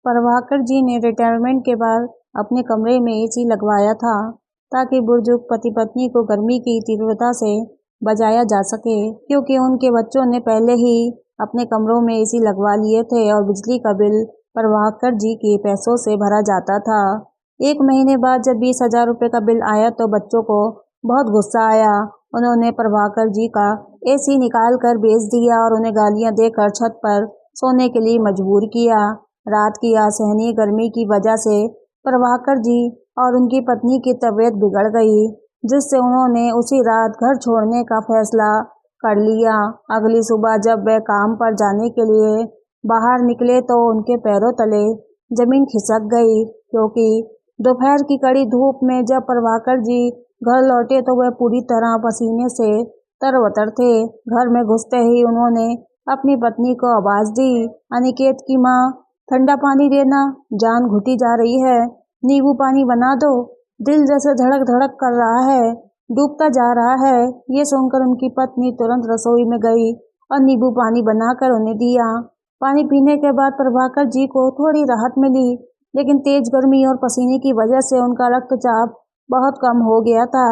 प्रभाकर जी ने रिटायरमेंट के बाद अपने कमरे में एसी लगवाया था ताकि बुजुर्ग पति पत्नी को गर्मी की तीव्रता से बचाया जा सके, क्योंकि उनके बच्चों ने पहले ही अपने कमरों में एसी लगवा लिए थे और बिजली का बिल प्रभाकर जी के पैसों से भरा जाता था। 1 महीने बाद जब 20,000 रुपये का बिल आया तो बच्चों को बहुत गुस्सा आया। उन्होंने प्रभाकर जी का एसी निकाल कर बेच दिया और उन्हें गालियां देकर छत पर सोने के लिए मजबूर किया। रात की असहनीय गर्मी की वजह से प्रभाकर जी और उनकी पत्नी की तबीयत बिगड़ गई, जिससे उन्होंने उसी रात घर छोड़ने का फैसला कर लिया। अगली सुबह जब वे काम पर जाने के लिए बाहर निकले तो उनके पैरों तले जमीन खिसक गई, क्योंकि दोपहर की कड़ी धूप में जब प्रभाकर जी घर लौटे तो वह पूरी तरह पसीने से तरबतर थे। घर में घुसते ही उन्होंने अपनी पत्नी को आवाज दी, अनिकेत की माँ, ठंडा पानी देना, जान घुटी जा रही है, नींबू पानी बना दो, दिल जैसे धड़क धड़क कर रहा है, डूबता जा रहा है। ये सुनकर उनकी पत्नी तुरंत रसोई में गई और नींबू पानी बनाकर उन्हें दिया। पानी पीने के बाद प्रभाकर जी को थोड़ी राहत मिली, लेकिन तेज गर्मी और पसीने की वजह से उनका रक्तचाप बहुत कम हो गया था।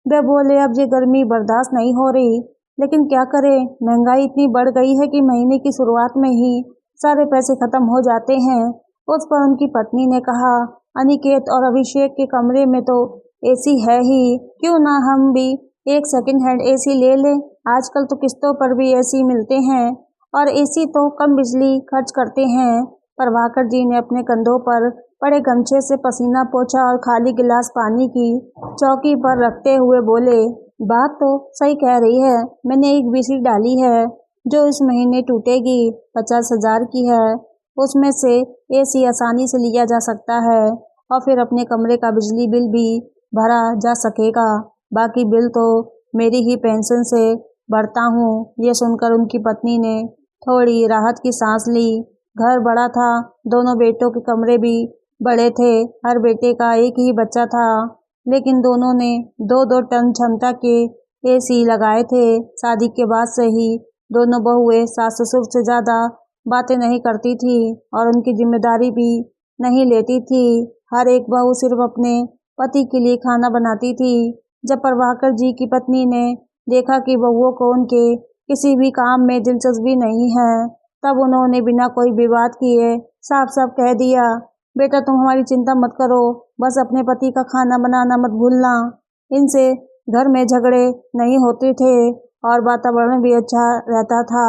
वे बोले, अब ये गर्मी बर्दाश्त नहीं हो रही, लेकिन क्या करें, महंगाई इतनी बढ़ गई है कि महीने की शुरुआत में ही सारे पैसे खत्म हो जाते हैं। उस पर उनकी पत्नी ने कहा, अनिकेत और अभिषेक के कमरे में तो एसी है ही, क्यों ना हम भी एक सेकंड हैंड एसी ले लें। आजकल तो किस्तों पर भी एसी मिलते हैं और एसी तो कम बिजली खर्च करते हैं। प्रभाकर जी ने अपने कंधों पर पड़े गमछे से पसीना पोंछा और खाली गिलास पानी की चौकी पर रखते हुए बोले, बात तो सही कह रही है, मैंने एक बीसी डाली है जो इस महीने टूटेगी, 50,000 की है। उसमें से एसी आसानी से लिया जा सकता है और फिर अपने कमरे का बिजली बिल भी भरा जा सकेगा। बाकी बिल तो मेरी ही पेंशन से भरता हूँ। ये सुनकर उनकी पत्नी ने थोड़ी राहत की सांस ली। घर बड़ा था, दोनों बेटों के कमरे भी बड़े थे। हर बेटे का एक ही बच्चा था, लेकिन दोनों ने 2-2 टन क्षमता के एसी लगाए थे। शादी के बाद से ही दोनों बहुएं सास ससुर से ज्यादा बातें नहीं करती थी और उनकी जिम्मेदारी भी नहीं लेती थी। हर एक बहू सिर्फ अपने पति के लिए खाना बनाती थी। जब प्रभाकर जी की पत्नी ने देखा कि बहुओं को उनके किसी भी काम में दिलचस्पी नहीं है, तब उन्होंने बिना कोई विवाद किए साफ साफ कह दिया, बेटा तुम हमारी चिंता मत करो, बस अपने पति का खाना बनाना मत भूलना। इनसे घर में झगड़े नहीं होते थे और वातावरण भी अच्छा रहता था।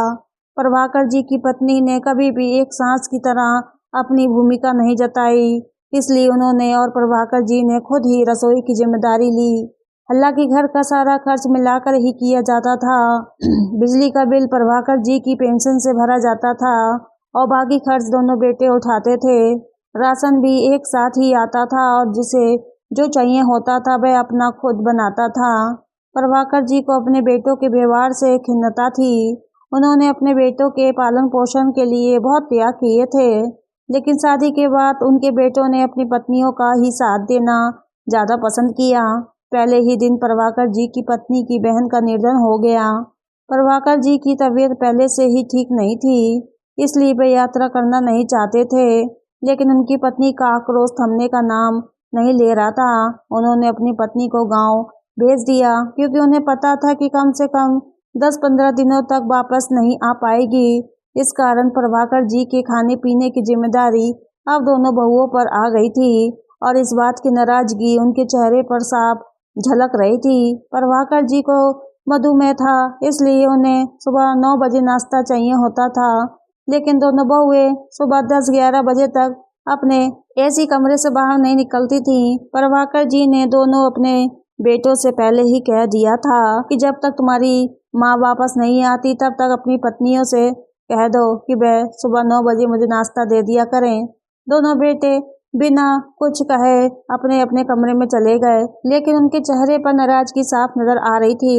प्रभाकर जी की पत्नी ने कभी भी एक सास की तरह अपनी भूमिका नहीं जताई, इसलिए उन्होंने और प्रभाकर जी ने खुद ही रसोई की जिम्मेदारी ली। हालांकि घर का सारा खर्च मिलाकर ही किया जाता था। बिजली का बिल प्रभाकर जी की पेंशन से भरा जाता था और बाकी खर्च दोनों बेटे उठाते थे। राशन भी एक साथ ही आता था और जिसे जो चाहिए होता था वह अपना खुद बनाता था। प्रभाकर जी को अपने बेटों के व्यवहार से खिन्नता थी। उन्होंने अपने बेटों के पालन पोषण के लिए बहुत त्याग किए थे, लेकिन शादी के बाद उनके बेटों ने अपनी पत्नियों का ही साथ देना ज्यादा पसंद किया। पहले ही दिन प्रभाकर जी की पत्नी की बहन का निधन हो गया। प्रभाकर जी की तबीयत पहले से ही ठीक नहीं थी, इसलिए वे यात्रा करना नहीं चाहते थे, लेकिन उनकी पत्नी का आक्रोश थमने का नाम नहीं ले रहा था। उन्होंने अपनी पत्नी को गांव भेज दिया, क्योंकि उन्हें पता था कि कम से कम 10-15 दिनों तक वापस नहीं आ पाएगी। इस कारण प्रभाकर जी के खाने पीने की जिम्मेदारी अब दोनों बहुओं पर आ गई थी और इस बात की नाराजगी उनके चेहरे पर साफ झलक रही थी। प्रभाकर जी को मधुमेह था, इसलिए उन्हें सुबह 9 बजे नाश्ता चाहिए होता था, लेकिन दोनों बहुएं सुबह 10-11 बजे तक अपने एसी कमरे से बाहर नहीं निकलती थीं। प्रभाकर जी ने दोनों अपने बेटों से पहले ही कह दिया था कि जब तक तुम्हारी माँ वापस नहीं आती तब तक अपनी पत्नियों से कह दो कि वह सुबह 9 बजे मुझे नाश्ता दे दिया करें। दोनों बेटे बिना कुछ कहे अपने अपने कमरे में चले गए, लेकिन उनके चेहरे पर नाराजगी साफ नजर आ रही थी।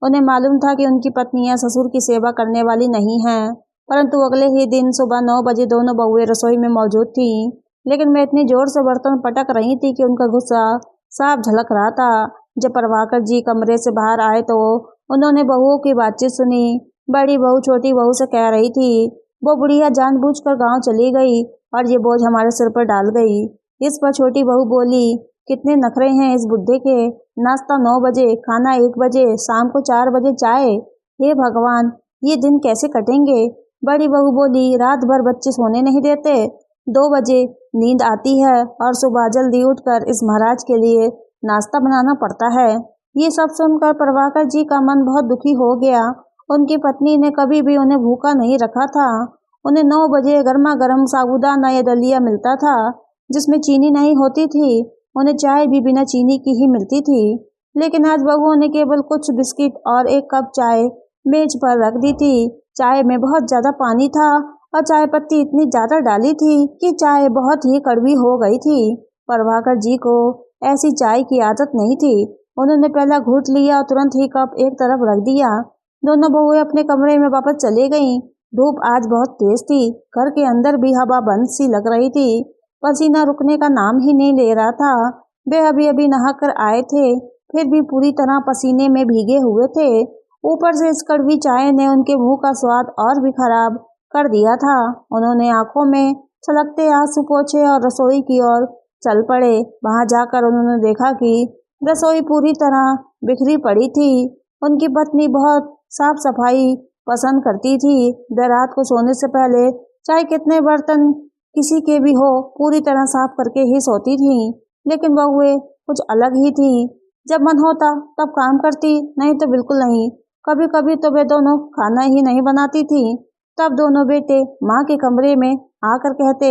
उन्हें मालूम था कि उनकी पत्नियां ससुर की सेवा करने वाली नहीं हैं, परंतु अगले ही दिन सुबह 9 बजे दोनों बहुएं रसोई में मौजूद थीं, लेकिन वे इतनी जोर से बर्तन पटक रही थी कि उनका गुस्सा साफ झलक रहा था। जब प्रभाकर जी कमरे से बाहर आए तो उन्होंने बहुओं की बातचीत सुनी। बड़ी बहू छोटी बहू से कह रही थी, वो बुढ़िया जानबूझकर गांव चली गई और ये बोझ हमारे सिर पर डाल गई। इस पर छोटी बहू बोली, कितने नखरे हैं इस बुड्ढे के, नाश्ता 9 बजे, खाना 1 बजे, शाम को 4 बजे चाय। हे भगवान, ये दिन कैसे कटेंगे। बड़ी बहू बोली, रात भर बच्चे सोने नहीं देते, 2 बजे नींद आती है और सुबह जल्दी उठकर इस महाराज के लिए नाश्ता बनाना पड़ता है। ये सब सुनकर प्रभाकर जी का मन बहुत दुखी हो गया। उनकी पत्नी ने कभी भी उन्हें भूखा नहीं रखा था। उन्हें 9 बजे गर्मा गर्म साबूदाना या दलिया मिलता था जिसमें चीनी नहीं होती थी। उन्हें चाय भी बिना चीनी की ही मिलती थी। लेकिन आज बहुओं ने केवल कुछ बिस्किट और 1 कप चाय मेज पर रख दी थी। चाय में बहुत ज्यादा पानी था और चाय पत्ती इतनी ज्यादा डाली थी कि चाय बहुत ही कड़वी हो गई थी। प्रभाकर जी को ऐसी चाय की आदत नहीं थी। उन्होंने पहला घूंट लिया और तुरंत ही कप एक तरफ रख दिया। दोनों बहुएं अपने कमरे में वापस चली गईं। धूप आज बहुत तेज थी। घर के अंदर भी हवा बंद सी लग रही थी। पसीना रुकने का नाम ही नहीं ले रहा था। वे अभी अभी नहाकर आए थे, फिर भी पूरी तरह पसीने में भीगे हुए थे। ऊपर से इस कड़वी चाय ने उनके मुंह का स्वाद और भी खराब कर दिया था। उन्होंने आंखों में छलकते आंसू पोंछे और रसोई की ओर चल पड़े। वहां जाकर उन्होंने देखा कि रसोई पूरी तरह बिखरी पड़ी थी। उनकी पत्नी बहुत साफ सफाई पसंद करती थी। वह रात को सोने से पहले चाहे कितने बर्तन किसी के भी हो पूरी तरह साफ करके ही सोती थी। लेकिन बहुएं कुछ अलग ही थी। जब मन होता तब काम करती, नहीं तो बिल्कुल नहीं। कभी कभी तो वे दोनों खाना ही नहीं बनाती थी। तब दोनों बेटे माँ के कमरे में आकर कहते,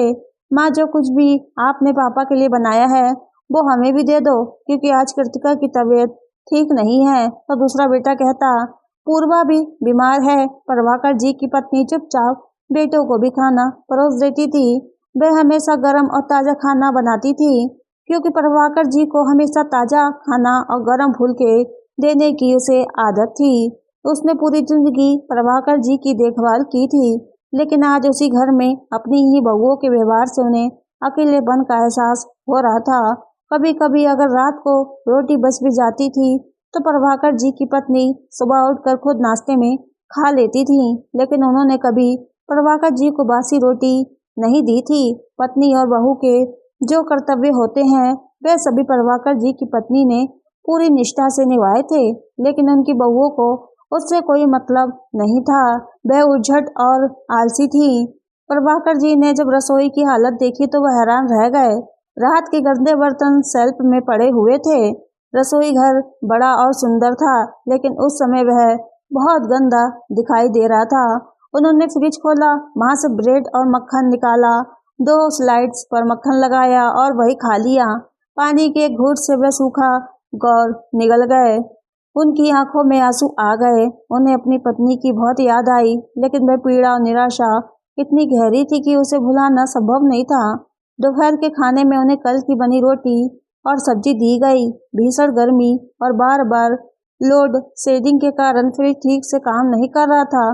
माँ जो कुछ भी आपने पापा के लिए बनाया है वो हमें भी दे दो, क्योंकि आज कृतिका की तबीयत ठीक नहीं है। तो दूसरा बेटा कहता, पूर्वा भी बीमार है। प्रभाकर जी की पत्नी चुपचाप बेटों को भी खाना परोस देती थी। वह हमेशा गर्म और ताजा खाना बनाती थी, क्योंकि प्रभाकर जी को हमेशा ताजा खाना और गर्म फुलके देने की उसे आदत थी। उसने पूरी जिंदगी प्रभाकर जी की देखभाल की थी। लेकिन आज उसी घर में अपनी ही बहुओं के व्यवहार से उन्हें अकेलेपन का एहसास हो रहा था। कभी कभी अगर रात को रोटी बच भी जाती थी तो प्रभाकर जी की पत्नी सुबह उठकर खुद नाश्ते में खा लेती थी। लेकिन उन्होंने कभी प्रभाकर जी को बासी रोटी नहीं दी थी। पत्नी और बहू के जो कर्तव्य होते हैं वे सभी प्रभाकर जी की पत्नी ने पूरी निष्ठा से निभाए थे। लेकिन उनकी बहुओं को उससे कोई मतलब नहीं था। वह उद्धट और आलसी थी। प्रभाकर जी ने जब रसोई की हालत देखी तो वह हैरान रह गए। रात के गंदे बर्तन शेल्फ में पड़े हुए थे। रसोई घर बड़ा और सुंदर था, लेकिन उस समय वह बहुत गंदा दिखाई दे रहा था। उन्होंने फ्रिज खोला, वहां से ब्रेड और मक्खन निकाला, 2 स्लाइड्स पर मक्खन लगाया और वही खा लिया। पानी के एक घूंट से वह सूखा गौर निगल गए। उनकी आंखों में आंसू आ गए। उन्हें अपनी पत्नी की बहुत याद आई, लेकिन वह पीड़ा और निराशा इतनी गहरी थी कि उसे भुलाना संभव नहीं था। दोपहर के खाने में उन्हें कल की बनी रोटी और सब्जी दी गई। भीषण गर्मी और बार बार लोड शेडिंग के कारण फ्रिज ठीक से काम नहीं कर रहा था,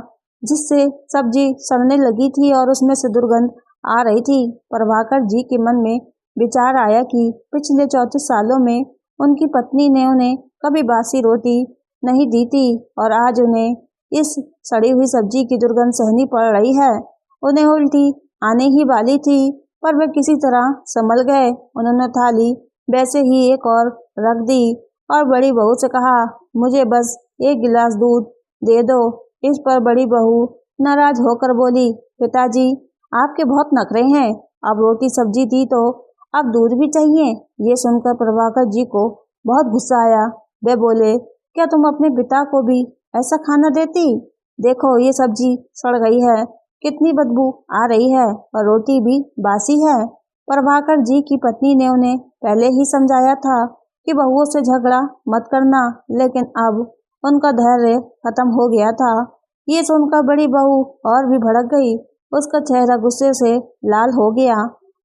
जिससे सब्जी सड़ने लगी थी और उसमें से दुर्गंध आ रही थी। प्रभाकर जी के मन में विचार आया कि पिछले 34 सालों में उनकी पत्नी ने उन्हें कभी बासी रोटी नहीं दी थी और आज उन्हें इस सड़ी हुई सब्जी की दुर्गंध सहनी पड़ रही है। उन्हें उल्टी आने ही वाली थी, पर वे किसी तरह संभल गए। उन्होंने थाली वैसे ही एक और रख दी और बड़ी बहू से कहा, मुझे बस 1 गिलास दूध दे दो। इस पर बड़ी बहू नाराज होकर बोली, पिताजी आपके बहुत नखरे हैं, अब रोटी सब्जी दी तो अब दूध भी चाहिए। ये सुनकर प्रभाकर जी को बहुत गुस्सा आया। वे बोले, क्या तुम अपने पिता को भी ऐसा खाना देती? देखो ये सब्जी सड़ गई है, कितनी बदबू आ रही है और रोटी भी बासी है। प्रभाकर जी की पत्नी ने उन्हें पहले ही समझाया था कि बहुओं से झगड़ा मत करना, लेकिन अब उनका धैर्य खत्म हो गया था। ये सुनकर बड़ी बहू और भी भड़क गई। उसका चेहरा गुस्से से लाल हो गया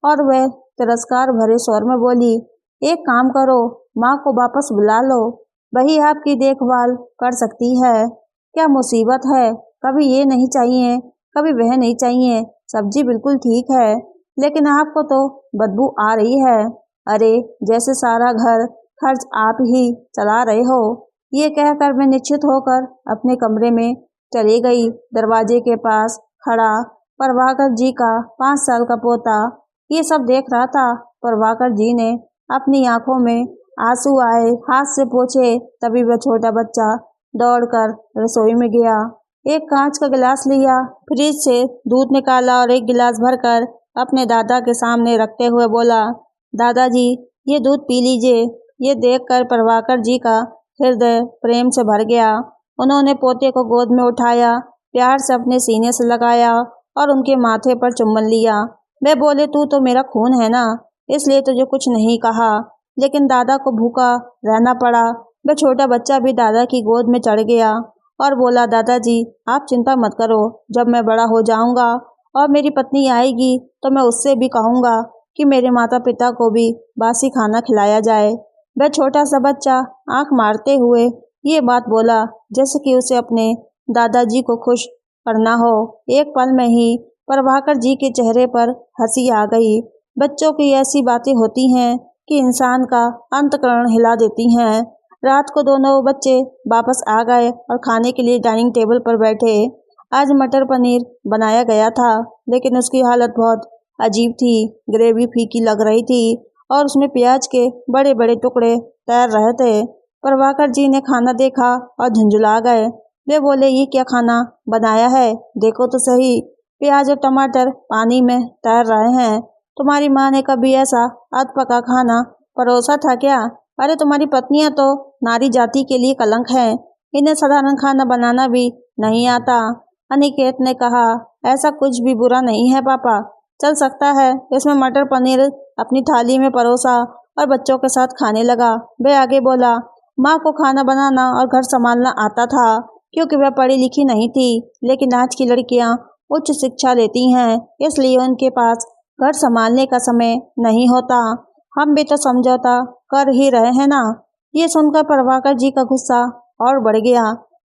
और वह तिरस्कार भरे स्वर में बोली, एक काम करो, माँ को वापस बुला लो, वही आपकी देखभाल कर सकती है। क्या मुसीबत है, कभी ये नहीं चाहिए कभी वह नहीं चाहिए। सब्जी बिल्कुल ठीक है, लेकिन आपको तो बदबू आ रही है। अरे जैसे सारा घर खर्च आप ही चला रहे हो। ये कहकर मैं निश्चित होकर अपने कमरे में चली गई। दरवाजे के पास खड़ा प्रभाकर जी का 5 साल का पोता ये सब देख रहा था। प्रभाकर जी ने अपनी आंखों में आंसू आए, हाथ से पोंछे। तभी वह छोटा बच्चा दौड़कर रसोई में गया, एक कांच का गिलास लिया, फ्रिज से दूध निकाला और एक गिलास भरकर अपने दादा के सामने रखते हुए बोला, दादाजी ये दूध पी लीजिए। ये देखकर प्रभाकर जी का हृदय प्रेम से भर गया। उन्होंने पोते को गोद में उठाया, प्यार से अपने सीने से लगाया और उनके माथे पर चुम्बन लिया। वे बोले, तू तो मेरा खून है ना, इसलिए तुझे कुछ नहीं कहा। लेकिन दादा को भूखा रहना पड़ा। वह छोटा बच्चा भी दादा की गोद में चढ़ गया और बोला, दादाजी आप चिंता मत करो, जब मैं बड़ा हो जाऊंगा और मेरी पत्नी आएगी तो मैं उससे भी कहूँगा कि मेरे माता पिता को भी बासी खाना खिलाया जाए। वह छोटा सा बच्चा आंख मारते हुए ये बात बोला जैसे कि उसे अपने दादाजी को खुश करना हो। एक पल में ही प्रभाकर जी के चेहरे पर हंसी आ गई। बच्चों की ऐसी बातें होती हैं कि इंसान का अंतःकरण हिला देती हैं। रात को दोनों बच्चे वापस आ गए और खाने के लिए डाइनिंग टेबल पर बैठे। आज मटर पनीर बनाया गया था, लेकिन उसकी हालत बहुत अजीब थी। ग्रेवी फीकी लग रही थी और उसमें प्याज के बड़े बड़े टुकड़े तैर रहे थे। प्रभाकर जी ने खाना देखा और झुंझुला गए। वे बोले, ये क्या खाना बनाया है, देखो तो सही, प्याज और टमाटर पानी में तैर रहे हैं। तुम्हारी माँ ने कभी ऐसा अध पका खाना परोसा था क्या? अरे तुम्हारी पत्नियां तो नारी जाति के लिए कलंक हैं, इन्हें साधारण खाना बनाना भी नहीं आता। अनिकेत ने कहा, ऐसा कुछ भी बुरा नहीं है पापा, चल सकता है। इसमें मटर पनीर अपनी थाली में परोसा और बच्चों के साथ खाने लगा। वे आगे बोला, माँ को खाना बनाना और घर संभालना आता था क्योंकि वह पढ़ी लिखी नहीं थी, लेकिन आज की लड़कियाँ उच्च शिक्षा लेती हैं, इसलिए उनके पास घर संभालने का समय नहीं होता। हम भी तो समझौता कर ही रहे हैं ना। ये सुनकर प्रभाकर जी का गुस्सा और बढ़ गया।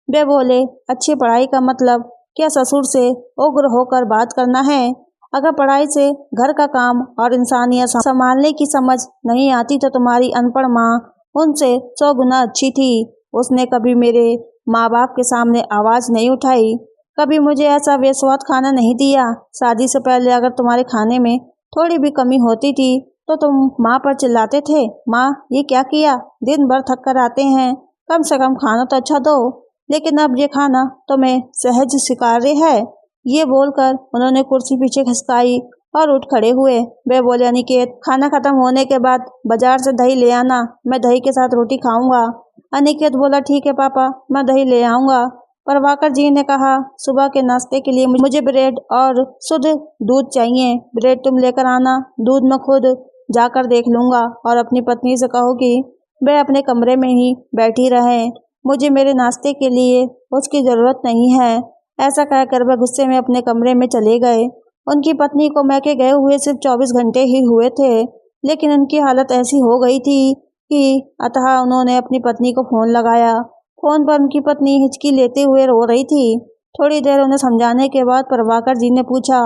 वे बोले, अच्छी पढ़ाई का मतलब क्या ससुर से उग्र होकर बात करना है? अगर पढ़ाई से घर का काम और इंसानियत संभालने की समझ नहीं आती तो तुम्हारी अनपढ़ माँ उनसे 100 गुना अच्छी थी। उसने कभी मेरे माँ बाप के सामने आवाज नहीं उठाई, कभी मुझे ऐसा बेस्वाद खाना नहीं दिया। शादी से पहले अगर तुम्हारे खाने में थोड़ी भी कमी होती थी तो तुम माँ पर चिल्लाते थे, माँ ये क्या किया, दिन भर थक कर आते हैं, कम से कम खाना तो अच्छा दो। लेकिन अब ये खाना तुम्हें सहज स्वीकार्य है। ये बोलकर उन्होंने कुर्सी पीछे खिसकाई और उठ खड़े हुए। वे बोले, अनिकेत खाना खत्म होने के बाद बाजार से दही ले आना, मैं दही के साथ रोटी खाऊंगा। अनिकेत बोला, ठीक है पापा, मैं दही ले आऊंगा। प्रभाकर जी ने कहा, सुबह के नाश्ते के लिए मुझे ब्रेड और शुद्ध दूध चाहिए। ब्रेड तुम लेकर आना, दूध मैं खुद जाकर देख लूंगा और अपनी पत्नी से कहो कि वे अपने कमरे में ही बैठी रहें, मुझे मेरे नाश्ते के लिए उसकी ज़रूरत नहीं है। ऐसा कहकर वह गुस्से में अपने कमरे में चले गए। उनकी पत्नी को मैके गए हुए सिर्फ 24 घंटे ही हुए थे, लेकिन उनकी हालत ऐसी हो गई थी कि अतः उन्होंने अपनी पत्नी को फ़ोन लगाया। फ़ोन पर उनकी पत्नी हिचकी लेते हुए रो रही थी। थोड़ी देर उन्हें समझाने के बाद प्रभाकर जी ने पूछा,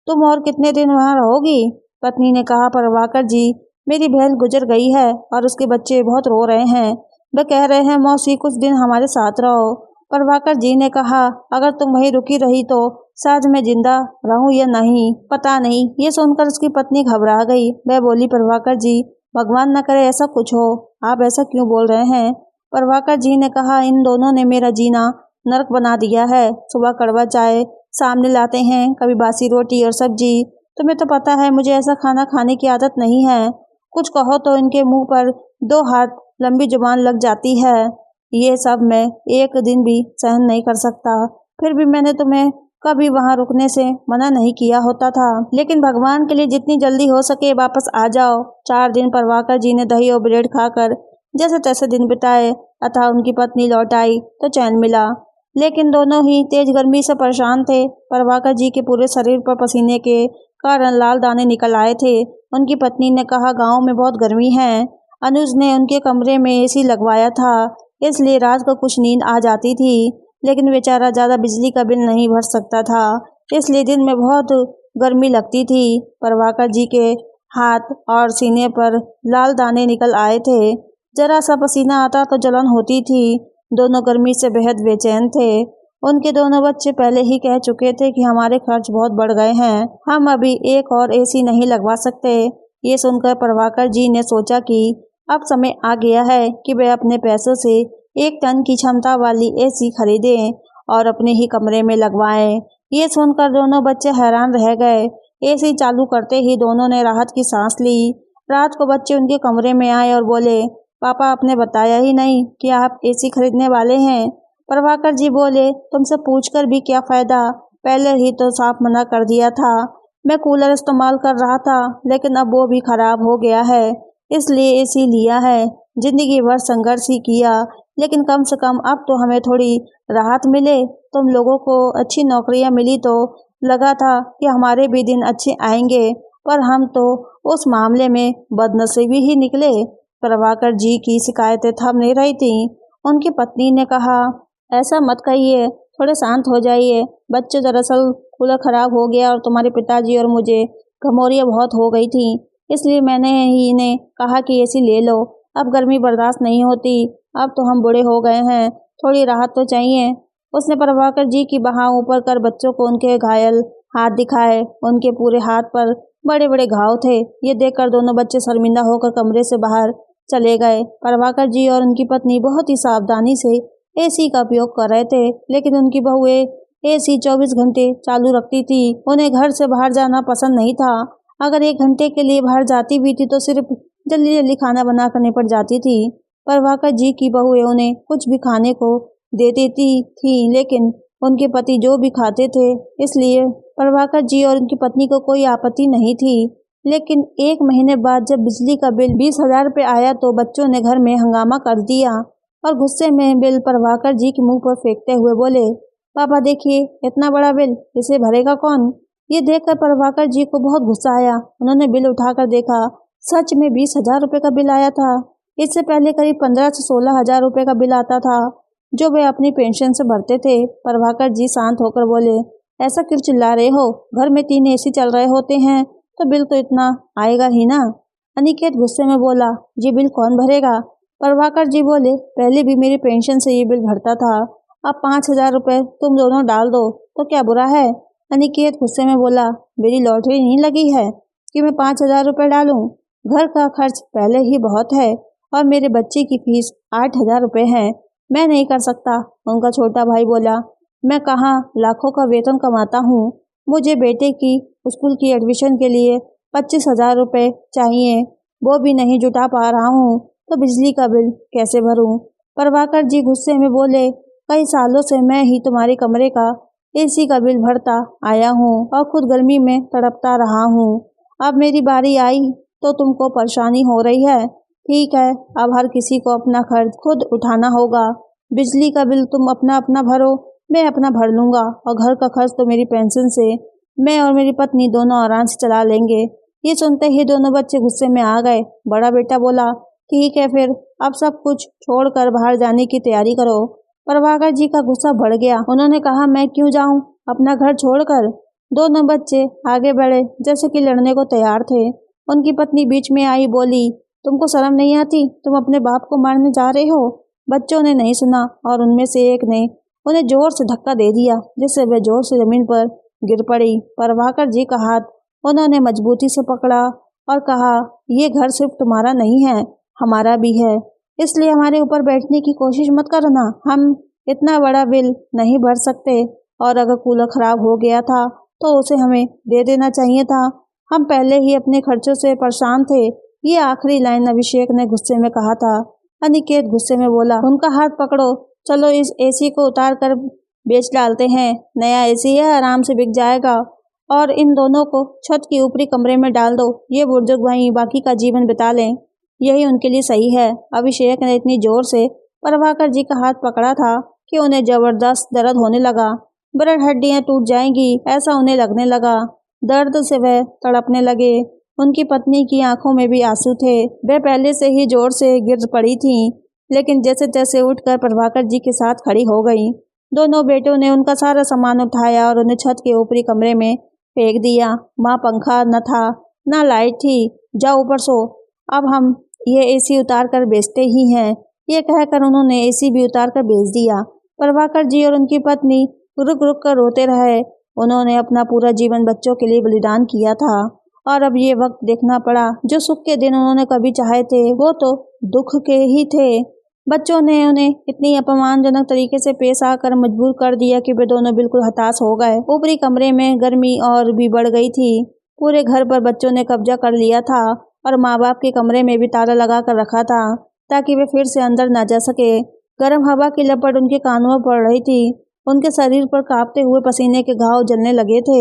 तुम और कितने दिन वहाँ रहोगी? पत्नी ने कहा, प्रभाकर जी मेरी बहन गुजर गई है और उसके बच्चे बहुत रो रहे हैं, वे कह रहे हैं मौसी कुछ दिन हमारे साथ रहो। प्रभाकर जी ने कहा, अगर तुम वहीं रुकी रही तो शायद मैं जिंदा रहूं या नहीं, पता नहीं। ये सुनकर उसकी पत्नी घबरा गई। वह बोली, प्रभाकर जी भगवान न करे ऐसा कुछ हो, आप ऐसा क्यों बोल रहे हैं? प्रभाकर जी ने कहा, इन दोनों ने मेरा जीना नरक बना दिया है। सुबह कड़वा चाय सामने लाते हैं, कभी बासी रोटी और सब्जी। तुम्हें तो पता है मुझे ऐसा खाना खाने की आदत नहीं है। कुछ कहो तो इनके मुंह पर 2 हाथ लंबी जुबान लग जाती है। ये सब मैं एक दिन भी सहन नहीं कर सकता। फिर भी मैंने तुम्हें कभी वहाँ रुकने से मना नहीं किया होता था, लेकिन भगवान के लिए जितनी जल्दी हो सके वापस आ जाओ। 4 दिन प्रभाकर जी ने दही और ब्रेड खाकर जैसे तैसे दिन बिताए, अतः उनकी पत्नी लौट आई तो चैन मिला। लेकिन दोनों ही तेज गर्मी से परेशान थे। प्रभाकर जी के पूरे शरीर पर पसीने के कारण लाल दाने निकल आए थे। उनकी पत्नी ने कहा, गांव में बहुत गर्मी है। अनुज ने उनके कमरे में एसी लगवाया था, इसलिए रात को कुछ नींद आ जाती थी, लेकिन बेचारा ज़्यादा बिजली का बिल नहीं भर सकता था, इसलिए दिन में बहुत गर्मी लगती थी। प्रभाकर जी के हाथ और सीने पर लाल दाने निकल आए थे। जरा सा पसीना आता तो जलन होती थी। दोनों गर्मी से बेहद बेचैन थे। उनके दोनों बच्चे पहले ही कह चुके थे कि हमारे खर्च बहुत बढ़ गए हैं, हम अभी एक और एसी नहीं लगवा सकते। ये सुनकर प्रभाकर जी ने सोचा कि अब समय आ गया है कि वे अपने पैसों से 1 टन की क्षमता वाली एसी खरीदें और अपने ही कमरे में लगवाएं। ये सुनकर दोनों बच्चे हैरान रह गए। एसी चालू करते ही दोनों ने राहत की सांस ली। रात को बच्चे उनके कमरे में आए और बोले, पापा आपने बताया ही नहीं कि आप एसी खरीदने वाले हैं। प्रभाकर जी बोले, तुमसे पूछकर भी क्या फायदा, पहले ही तो साफ मना कर दिया था। मैं कूलर इस्तेमाल कर रहा था लेकिन अब वो भी खराब हो गया है, इसलिए एसी लिया है। जिंदगी भर संघर्ष ही किया, लेकिन कम से कम अब तो हमें थोड़ी राहत मिले। तुम लोगों को अच्छी नौकरियां मिली तो लगा था कि हमारे भी दिन अच्छे आएंगे, पर हम तो उस मामले में बदनसीबी ही निकले। प्रभाकर जी की शिकायतें थम नहीं रही थीं। उनकी पत्नी ने कहा, ऐसा मत कहिए, थोड़े शांत हो जाइए। बच्चों, दरअसल कूलर खराब हो गया और तुम्हारे पिताजी और मुझे घमौरियाँ बहुत हो गई थी, इसलिए मैंने ही इन्हें कहा कि एसी ले लो। अब गर्मी बर्दाश्त नहीं होती, अब तो हम बूढ़े हो गए हैं, थोड़ी राहत तो चाहिए। उसने प्रभाकर जी की बाह ऊपर कर बच्चों को उनके घायल हाथ दिखाए। उनके पूरे हाथ पर बड़े बड़े घाव थे। ये देखकर दोनों बच्चे शर्मिंदा होकर कमरे से बाहर चले गए। प्रभाकर जी और उनकी पत्नी बहुत ही सावधानी से एसी का उपयोग कर रहे थे, लेकिन उनकी बहुएं एसी 24 घंटे चालू रखती थी। उन्हें घर से बाहर जाना पसंद नहीं था। अगर 1 घंटे के लिए बाहर जाती भी थी तो सिर्फ जल्दी जल्दी खाना बनाकर निपट जाती थी। प्रभाकर जी की बहुएं उन्हें कुछ भी खाने को दे देती थी, लेकिन उनके पति जो भी खाते थे, इसलिए प्रभाकर जी और उनकी पत्नी को कोई आपत्ति नहीं थी। लेकिन 1 महीने बाद जब बिजली का बिल 20,000 रुपये आया तो बच्चों ने घर में हंगामा कर दिया और गुस्से में बिल प्रभाकर जी के मुंह पर फेंकते हुए बोले, पापा देखिए, इतना बड़ा बिल, इसे भरेगा कौन? ये देखकर प्रभाकर जी को बहुत गुस्सा आया। उन्होंने बिल उठाकर देखा, सच में 20,000 रुपये का बिल आया था। इससे पहले करीब 15 से 16,000 रुपये का बिल आता था, जो वे अपनी पेंशन से भरते थे। प्रभाकर जी शांत होकर बोले, ऐसा क्यों चिल्ला रहे हो? घर में 3 एसी चल रहे होते हैं तो बिल तो इतना आएगा ही ना। अनिकेत गुस्से में बोला, ये बिल कौन भरेगा? प्रभाकर जी बोले, पहले भी मेरी पेंशन से ये बिल भरता था, अब 5,000 रुपये तुम दोनों डाल दो तो क्या बुरा है? अनिकेत गुस्से में बोला, मेरी लॉटरी नहीं लगी है कि मैं 5,000 रुपये डालूं। घर का खर्च पहले ही बहुत है और मेरे बच्चे की फीस 8,000 रुपये है, मैं नहीं कर सकता। उनका छोटा भाई बोला, मैं कहाँ लाखों का वेतन कमाता हूँ, मुझे बेटे की स्कूल की एडमिशन के लिए 25,000 रुपये चाहिए, वो भी नहीं जुटा पा रहा हूँ, तो बिजली का बिल कैसे भरूं? प्रभाकर जी गुस्से में बोले, कई सालों से मैं ही तुम्हारे कमरे का एसी का बिल भरता आया हूँ और खुद गर्मी में तड़पता रहा हूँ। अब मेरी बारी आई तो तुमको परेशानी हो रही है। ठीक है, अब हर किसी को अपना खर्च खुद उठाना होगा। बिजली का बिल तुम अपना अपना भरो, मैं अपना भर लूँगा और घर का खर्च तो मेरी पेंशन से मैं और मेरी पत्नी दोनों आराम से चला लेंगे। ये सुनते ही दोनों बच्चे गुस्से में आ गए। बड़ा बेटा बोला, ठीक है फिर, अब सब कुछ छोड़कर बाहर जाने की तैयारी करो। प्रभाकर जी का गुस्सा बढ़ गया। उन्होंने कहा, मैं क्यों जाऊं अपना घर छोड़कर? दोनों बच्चे आगे बढ़े जैसे कि लड़ने को तैयार थे। उनकी पत्नी बीच में आई, बोली, तुमको शर्म नहीं आती? तुम अपने बाप को मारने जा रहे हो? बच्चों ने नहीं सुना और उनमें से एक ने उन्हें जोर से धक्का दे दिया, जिससे वे जोर से जमीन पर गिर पड़ी। प्रभाकर जी का हाथ उन्होंने मजबूती से पकड़ा और कहा, ये घर सिर्फ तुम्हारा नहीं है, हमारा भी है, इसलिए हमारे ऊपर बैठने की कोशिश मत करना। हम इतना बड़ा बिल नहीं भर सकते और अगर कूलर खराब हो गया था तो उसे हमें दे देना चाहिए था। हम पहले ही अपने खर्चों से परेशान थे। ये आखिरी लाइन अभिषेक ने गुस्से में कहा था। अनिकेत गुस्से में बोला, उनका हाथ पकड़ो, चलो इस एसी को उतार कर बेच डालते हैं। नया एसी है, आराम से बिक जाएगा और इन दोनों को छत के ऊपरी कमरे में डाल दो। ये बुजुर्ग भाई बाकी का जीवन बिता लें, यही उनके लिए सही है। अभिषेक ने इतनी जोर से प्रभाकर जी का हाथ पकड़ा था कि उन्हें जबरदस्त दर्द होने लगा। ब्लड हड्डियां टूट जाएंगी ऐसा उन्हें लगने लगा। दर्द से वह तड़पने लगे। उनकी पत्नी की आंखों में भी आंसू थे। वह पहले से ही जोर से गिर पड़ी थी, लेकिन जैसे तैसे उठकर प्रभाकर जी के साथ खड़ी हो गई। दोनों बेटों ने उनका सारा सामान उठाया और उन्हें छत के ऊपरी कमरे में फेंक दिया। वहाँ पंखा न था, न लाइट थी। जाओ ऊपर सो, अब हम ये एसी उतार कर बेचते ही हैं। ये कहकर उन्होंने एसी भी उतार कर बेच दिया। प्रभाकर जी और उनकी पत्नी रुक रुक कर रोते रहे। उन्होंने अपना पूरा जीवन बच्चों के लिए बलिदान किया था और अब ये वक्त देखना पड़ा। जो सुख के दिन उन्होंने कभी चाहे थे वो तो दुख के ही थे। बच्चों ने उन्हें इतनी अपमानजनक तरीके से पेश आकर मजबूर कर दिया कि वे दोनों बिल्कुल हताश हो गए। ऊपरी कमरे में गर्मी और भी बढ़ गई थी। पूरे घर पर बच्चों ने कब्जा कर लिया था और माँ बाप के कमरे में भी ताला लगा कर रखा था ताकि वे फिर से अंदर न जा सके। गर्म हवा की लपट उनके कानों में पड़ रही थी। उनके शरीर पर कांपते हुए पसीने के घाव जलने लगे थे।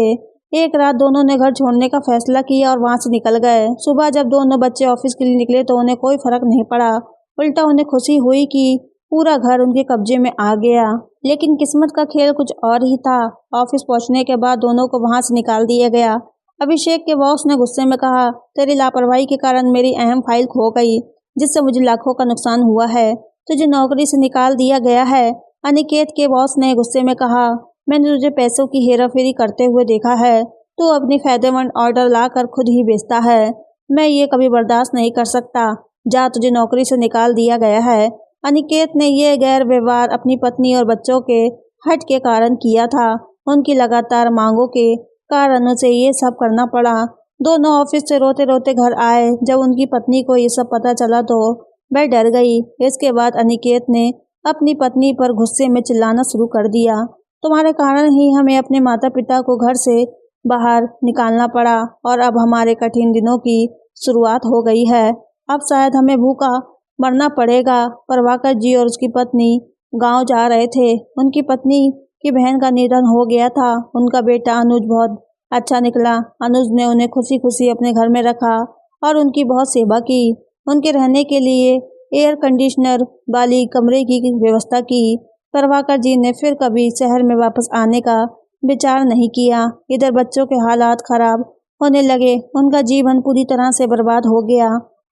एक रात दोनों ने घर छोड़ने का फैसला किया और वहां से निकल गए। सुबह जब दोनों बच्चे ऑफिस के लिए निकले तो उन्हें कोई फर्क नहीं पड़ा। उल्टा उन्हें खुशी हुई कि पूरा घर उनके कब्जे में आ गया। लेकिन किस्मत का खेल कुछ और ही था। ऑफिस पहुंचने के बाद दोनों को वहां से निकाल दिया गया। अभिषेक के बॉस ने गुस्से में कहा, तेरी लापरवाही के कारण मेरी अहम फाइल खो गई, जिससे मुझे लाखों का नुकसान हुआ है। तुझे नौकरी से निकाल दिया गया है। अनिकेत के बॉस ने गुस्से में कहा, मैंने तुझे पैसों की हेराफेरी करते हुए देखा है। तू अपनी फायदेमंद ऑर्डर लाकर खुद ही बेचता है। मैं ये कभी बर्दाश्त नहीं कर सकता। जा, तुझे नौकरी से निकाल दिया गया है। अनिकेत ने यह गैर व्यवहार अपनी पत्नी और बच्चों के हट के कारण किया था। उनकी लगातार मांगों के कारण उसे ये सब करना पड़ा। दोनों ऑफिस से रोते रोते घर आए। जब उनकी पत्नी को ये सब पता चला तो वह डर गई। इसके बाद अनिकेत ने अपनी पत्नी पर गुस्से में चिल्लाना शुरू कर दिया, तुम्हारे कारण ही हमें अपने माता पिता को घर से बाहर निकालना पड़ा और अब हमारे कठिन दिनों की शुरुआत हो गई है। अब शायद हमें भूखा मरना पड़ेगा। प्रभाकर जी और उसकी पत्नी गांव जा रहे थे। उनकी पत्नी की बहन का निधन हो गया था। उनका बेटा अनुज बहुत अच्छा निकला। अनुज ने उन्हें खुशी खुशी अपने घर में रखा और उनकी बहुत सेवा की। उनके रहने के लिए एयर कंडीशनर वाली कमरे की व्यवस्था की। प्रभाकर जी ने फिर कभी शहर में वापस आने का विचार नहीं किया। इधर बच्चों के हालात खराब होने लगे। उनका जीवन पूरी तरह से बर्बाद हो गया।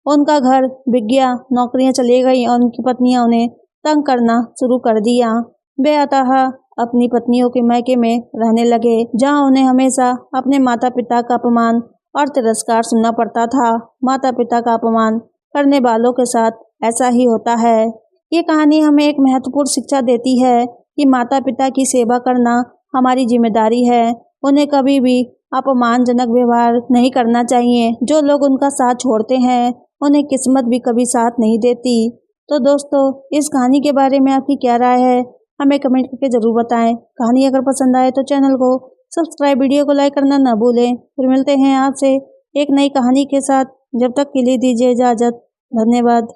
उनका घर बिक गया, नौकरियां चली गई और उनकी पत्नियां उन्हें तंग करना शुरू कर दिया। वे अतः अपनी पत्नियों के मायके में रहने लगे, जहां उन्हें हमेशा अपने माता पिता का अपमान और तिरस्कार सुनना पड़ता था। माता पिता का अपमान करने वालों के साथ ऐसा ही होता है। ये कहानी हमें एक महत्वपूर्ण शिक्षा देती है कि माता पिता की सेवा करना हमारी जिम्मेदारी है। उन्हें कभी भी अपमानजनक व्यवहार नहीं करना चाहिए। जो लोग उनका साथ छोड़ते हैं उन्हें किस्मत भी कभी साथ नहीं देती। तो दोस्तों, इस कहानी के बारे में आपकी क्या राय है, हमें कमेंट करके जरूर बताएं। कहानी अगर पसंद आए तो चैनल को सब्सक्राइब, वीडियो को लाइक करना ना भूलें। फिर मिलते हैं आपसे एक नई कहानी के साथ। जब तक के लिए दीजिए इजाजत। धन्यवाद।